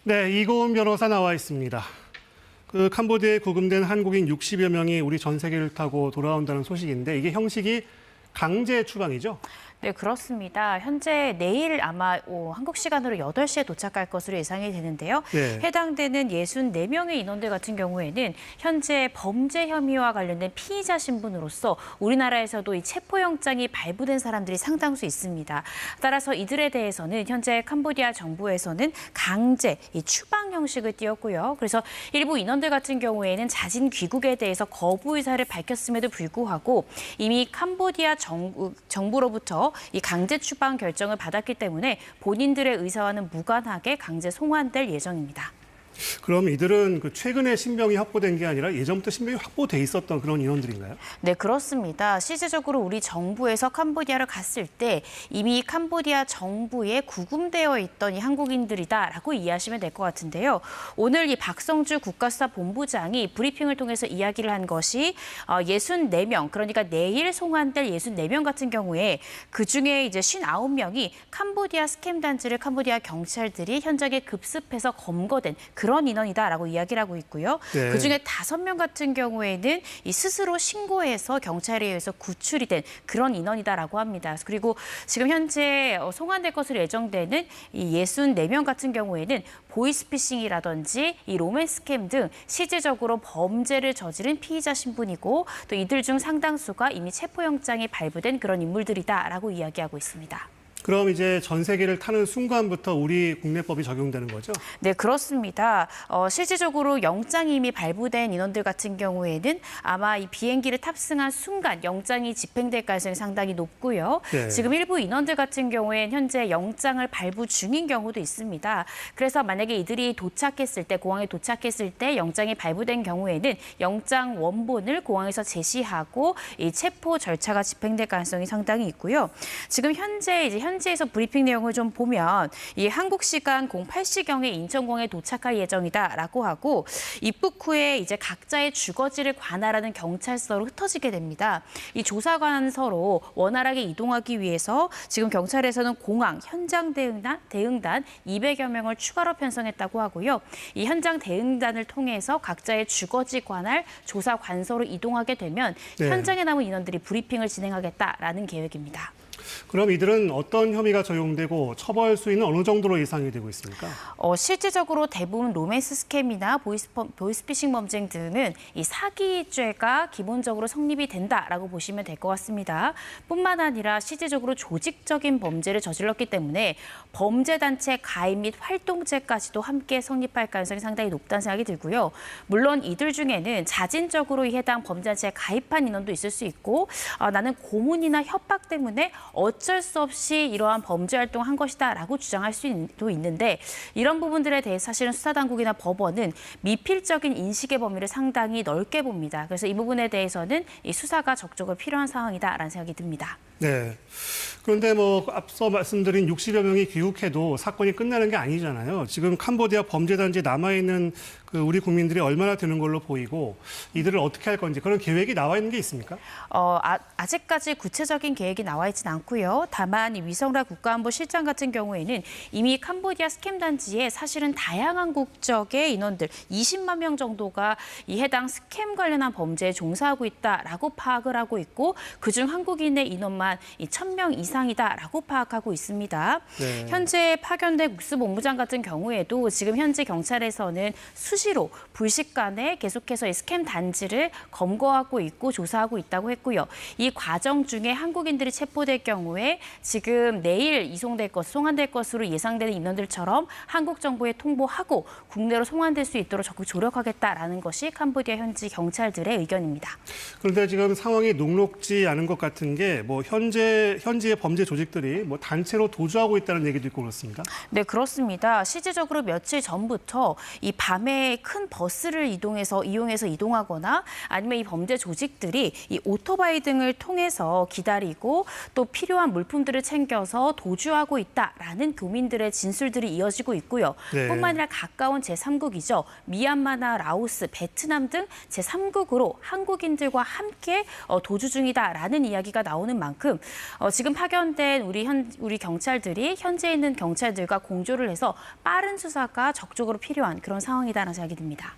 네, 이고은 변호사 나와 있습니다. 캄보디아에 구금된 한국인 60여 명이 우리 전세기를 타고 돌아온다는 소식인데 이게 형식이 강제 추방이죠? 네, 그렇습니다. 현재 내일 아마 한국 시간으로 8시에 도착할 것으로 예상이 되는데요. 네. 해당되는 64명의 인원들 같은 경우에는 현재 범죄 혐의와 관련된 피의자 신분으로서 우리나라에서도 이 체포영장이 발부된 사람들이 상당수 있습니다. 따라서 이들에 대해서는 현재 캄보디아 정부에서는 강제 추방 형식을 띄웠고요. 그래서 일부 인원들 같은 경우에는 자진 귀국에 대해서 거부 의사를 밝혔음에도 불구하고 이미 캄보디아 정부로부터 이 강제 추방 결정을 받았기 때문에 본인들의 의사와는 무관하게 강제 송환될 예정입니다. 그럼 이들은 최근에 신병이 확보된 게 아니라 예전부터 신병이 확보돼 있었던 그런 인원들인가요? 네, 그렇습니다. 실제적으로 우리 정부에서 캄보디아를 갔을 때 이미 캄보디아 정부에 구금되어 있던 이 한국인들이다라고 이해하시면 될 것 같은데요. 오늘 이 박성주 국가수사본부장이 브리핑을 통해서 이야기를 한 것이 64명, 그러니까 내일 송환될 64명 같은 경우에 그중에 이제 59명이 캄보디아 스캠 단지를 캄보디아 경찰들이 현장에 급습해서 검거된 그런 인원이다라고 이야기를 하고 있고요. 네. 그중에 5명 같은 경우에는 이 스스로 신고해서 경찰에 의해서 구출이 된 그런 인원이다라고 합니다. 그리고 지금 현재 송환될 것으로 예정되는 이 64명 같은 경우에는 보이스피싱이라든지 이 로맨스 스캠 등 실질적으로 범죄를 저지른 피의자 신분이고 또 이들 중 상당수가 이미 체포영장이 발부된 그런 인물들이다라고 이야기하고 있습니다. 그럼 이제 전세기를 타는 순간부터 우리 국내법이 적용되는 거죠? 네, 그렇습니다. 실질적으로 영장이 이미 발부된 인원들 같은 경우에는 아마 이 비행기를 탑승한 순간 영장이 집행될 가능성이 상당히 높고요. 네. 지금 일부 인원들 같은 경우에는 현재 영장을 발부 중인 경우도 있습니다. 그래서 만약에 이들이 도착했을 때, 공항에 도착했을 때 영장이 발부된 경우에는 영장 원본을 공항에서 제시하고 이 체포 절차가 집행될 가능성이 상당히 있고요. 지금 현지에서 브리핑 내용을 좀 보면 이 한국 시간 08시경에 인천공항에 도착할 예정이다라고 하고 입국 후에 이제 각자의 주거지를 관할하는 경찰서로 흩어지게 됩니다. 이 조사관서로 원활하게 이동하기 위해서 지금 경찰에서는 공항 현장 대응단 200여 명을 추가로 편성했다고 하고요. 이 현장 대응단을 통해서 각자의 주거지 관할 조사관서로 이동하게 되면 네. 현장에 남은 인원들이 브리핑을 진행하겠다라는 계획입니다. 그럼 이들은 어떤 혐의가 적용되고 처벌 수위는 어느 정도로 예상이 되고 있습니까? 실질적으로 대부분 로맨스 스캠이나 보이스피싱 범죄 등은 이 사기죄가 기본적으로 성립이 된다라고 보시면 될 것 같습니다. 뿐만 아니라 실질적으로 조직적인 범죄를 저질렀기 때문에 범죄단체 가입 및 활동죄까지도 함께 성립할 가능성이 상당히 높다는 생각이 들고요. 물론 이들 중에는 자진적으로 이 해당 범죄단체에 가입한 인원도 있을 수 있고 나는 고문이나 협박 때문에 어쩔 수 없이 이러한 범죄 활동을 한 것이다라고 주장할 수도 있는데 이런 부분들에 대해 사실은 수사당국이나 법원은 미필적인 인식의 범위를 상당히 넓게 봅니다. 그래서 이 부분에 대해서는 이 수사가 적극적으로 필요한 상황이다라는 생각이 듭니다. 네. 그런데 앞서 말씀드린 60여 명이 귀국해도 사건이 끝나는 게 아니잖아요. 지금 캄보디아 범죄단지에 남아있는 우리 국민들이 얼마나 되는 걸로 보이고 이들을 어떻게 할 건지 그런 계획이 나와 있는 게 있습니까? 아직까지 구체적인 계획이 나와 있지는 않고요. 다만 이 위성라 국가안보실장 같은 경우에는 이미 캄보디아 스캠 단지에 사실은 다양한 국적의 인원들 20만 명 정도가 이 해당 스캠 관련한 범죄에 종사하고 있다라고 파악을 하고 있고 그중 한국인의 인원만 1,000명 이상이다라고 파악하고 있습니다. 네. 현재 파견된 국수본부장 같은 경우에도 지금 현재 경찰에서는 수시로 불식간에 계속해서 이 스캠 단지를 검거하고 있고 조사하고 있다고 했고요. 이 과정 중에 한국인들이 체포될 경우에 지금 내일 송환될 것으로 예상되는 인원들처럼 한국 정부에 통보하고 국내로 송환될 수 있도록 적극 조력하겠다라는 것이 캄보디아 현지 경찰들의 의견입니다. 그런데 지금 상황이 녹록지 않은 것 같은 게 현지의 범죄 조직들이 단체로 도주하고 있다는 얘기도 있고 그렇습니다. 네, 그렇습니다. 실질적으로 며칠 전부터 이 밤에 일종의 큰 버스를 이용해서 이동하거나 아니면 이 범죄 조직들이 이 오토바이 등을 통해서 기다리고 또 필요한 물품들을 챙겨서 도주하고 있다라는 교민들의 진술들이 이어지고 있고요. 네. 뿐만 아니라 가까운 제3국이죠. 미얀마나 라오스, 베트남 등 제3국으로 한국인들과 함께 도주 중이다라는 이야기가 나오는 만큼 지금 파견된 우리 경찰들이 현재 있는 경찰들과 공조를 해서 빠른 수사가 적극적으로 필요한 그런 상황이다라는 생각이 듭니다.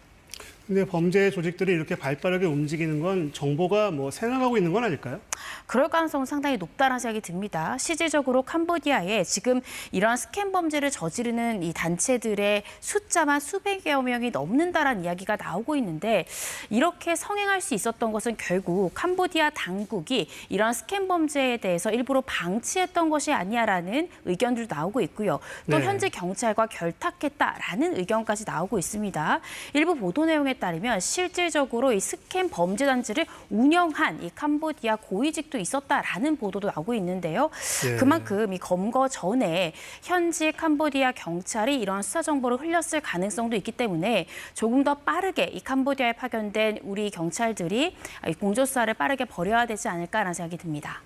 근데 범죄 조직들이 이렇게 발빠르게 움직이는 건 정보가 새나가고 있는 건 아닐까요? 그럴 가능성은 상당히 높다는 생각이 듭니다. 실질적으로 캄보디아에 지금 이러한 스캔 범죄를 저지르는 이 단체들의 숫자만 수백여 명이 넘는다라는 이야기가 나오고 있는데 이렇게 성행할 수 있었던 것은 결국 캄보디아 당국이 이러한 스캔 범죄에 대해서 일부러 방치했던 것이 아니냐라는 의견들도 나오고 있고요. 또 네. 현재 경찰과 결탁했다라는 의견까지 나오고 있습니다. 일부 보도 내용에 따르면 실질적으로 이 스캔 범죄 단체를 운영한 이 캄보디아 고위직도 있었다라는 보도도 나오고 있는데요. 예. 그만큼 이 검거 전에 현지 캄보디아 경찰이 이런 수사 정보를 흘렸을 가능성도 있기 때문에 조금 더 빠르게 이 캄보디아에 파견된 우리 경찰들이 이 공조 수사를 빠르게 벌여야 되지 않을까라는 생각이 듭니다.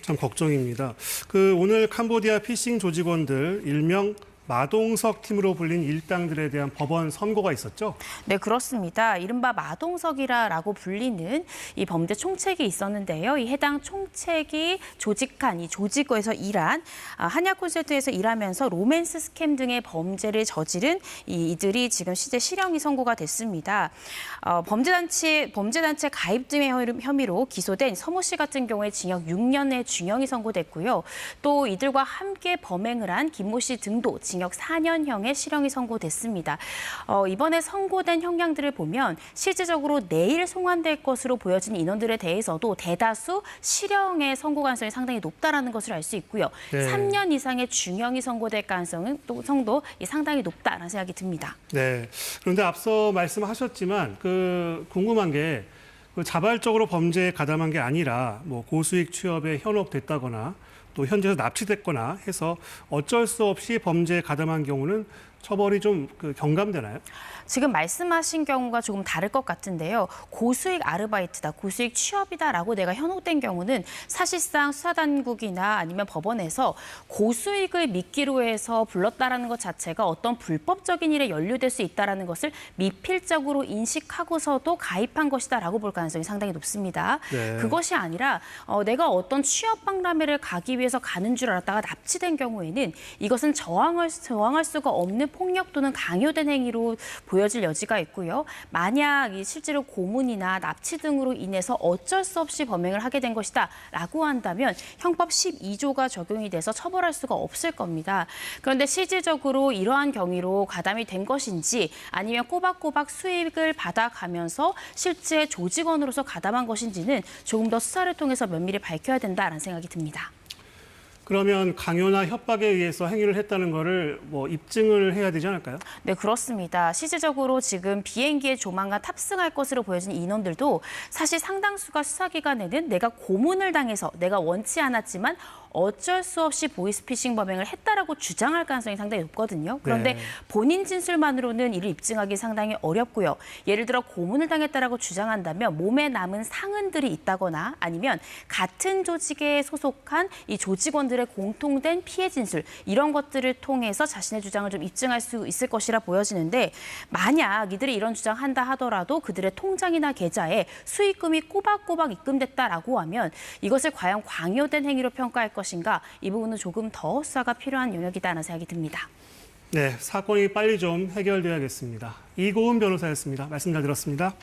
참 걱정입니다. 오늘 캄보디아 피싱 조직원들 일명 마동석 팀으로 불린 일당들에 대한 법원 선고가 있었죠? 네, 그렇습니다. 이른바 마동석이라고 불리는 이 범죄 총책이 있었는데요. 이 해당 총책이 조직한 이 조직에서 일한 한약 콘서트에서 일하면서 로맨스 스캠 등의 범죄를 저지른 이들이 지금 실제 실형이 선고가 됐습니다. 범죄단체 가입 등의 혐의로 기소된 서모 씨 같은 경우에 징역 6년의 중형이 선고됐고요. 또 이들과 함께 범행을 한 김모 씨 등도 징역 4년형의 실형이 선고됐습니다. 이번에 선고된 형량들을 보면 실질적으로 내일 송환될 것으로 보여진 인원들에 대해서도 대다수 실형의 선고 가능성이 상당히 높다라는 것을 알 수 있고요. 네. 3년 이상의 중형이 선고될 가능성은 또 상당히 높다라는 생각이 듭니다. 네. 그런데 앞서 말씀하셨지만 궁금한 게 자발적으로 범죄에 가담한 게 아니라 고수익 취업에 현혹됐다거나 또 현재에서 납치됐거나 해서 어쩔 수 없이 범죄에 가담한 경우는 처벌이 좀 경감되나요? 지금 말씀하신 경우가 조금 다를 것 같은데요. 고수익 아르바이트다, 고수익 취업이다라고 내가 현혹된 경우는 사실상 수사당국이나 아니면 법원에서 고수익을 미끼로 해서 불렀다라는 것 자체가 어떤 불법적인 일에 연루될 수 있다라는 것을 미필적으로 인식하고서도 가입한 것이다라고 볼 가능성이 상당히 높습니다. 네. 그것이 아니라 내가 어떤 취업 박람회를 가기 위해서 가는 줄 알았다가 납치된 경우에는 이것은 저항할 수가 없는 폭력 또는 강요된 행위로 보여질 여지가 있고요. 만약 실제로 고문이나 납치 등으로 인해서 어쩔 수 없이 범행을 하게 된 것이다라고 한다면 형법 12조가 적용이 돼서 처벌할 수가 없을 겁니다. 그런데 실질적으로 이러한 경위로 가담이 된 것인지 아니면 꼬박꼬박 수익을 받아가면서 실제 조직원으로서 가담한 것인지는 조금 더 수사를 통해서 면밀히 밝혀야 된다라는 생각이 듭니다. 그러면 강요나 협박에 의해서 행위를 했다는 거를 입증을 해야 되지 않을까요? 네, 그렇습니다. 실질적으로 지금 비행기에 조만간 탑승할 것으로 보여지는 인원들도 사실 상당수가 수사기관에는 내가 고문을 당해서 내가 원치 않았지만 어쩔 수 없이 보이스피싱 범행을 했다라고 주장할 가능성이 상당히 높거든요. 그런데 네. 본인 진술만으로는 이를 입증하기 상당히 어렵고요. 예를 들어 고문을 당했다라고 주장한다면 몸에 남은 상흔들이 있다거나 아니면 같은 조직에 소속한 이 조직원들의 공통된 피해 진술 이런 것들을 통해서 자신의 주장을 좀 입증할 수 있을 것이라 보여지는데 만약 이들이 이런 주장한다 하더라도 그들의 통장이나 계좌에 수익금이 꼬박꼬박 입금됐다라고 하면 이것을 과연 광요된 행위로 평가할 것인가 이 부분은 조금 더 수사가 필요한 영역이다라는 생각이 듭니다. 네, 사건이 빨리 좀 해결돼야겠습니다. 이고은 변호사였습니다. 말씀 잘 들었습니다.